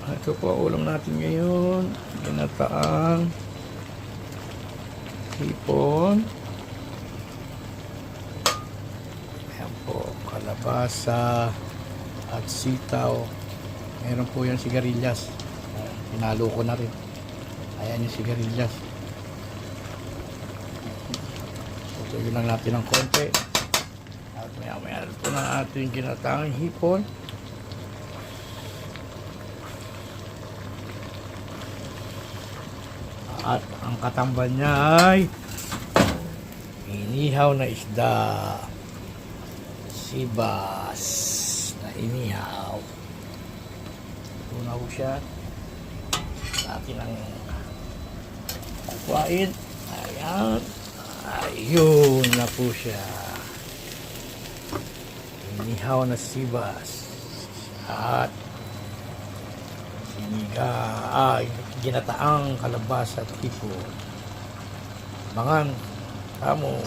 Ito po ang ulam natin ngayon. Ginataang hipon. Ayan po, kalabasa at sitaw. Meron po yung sigarilyas. Pinalo ko na rin. Ayan yung sigarilyas. Tutuyo lang natin ng konti. At maya ito na ating ginataang hipon. At ang katambal niya ay inihaw na isda. Sibas na inihaw. Tunaw siya. Natin ang kukuhain. Ayan. Ayun na po siya. Inihaw na sibas. At ginataang kalabasa at hipon. Abangan kamo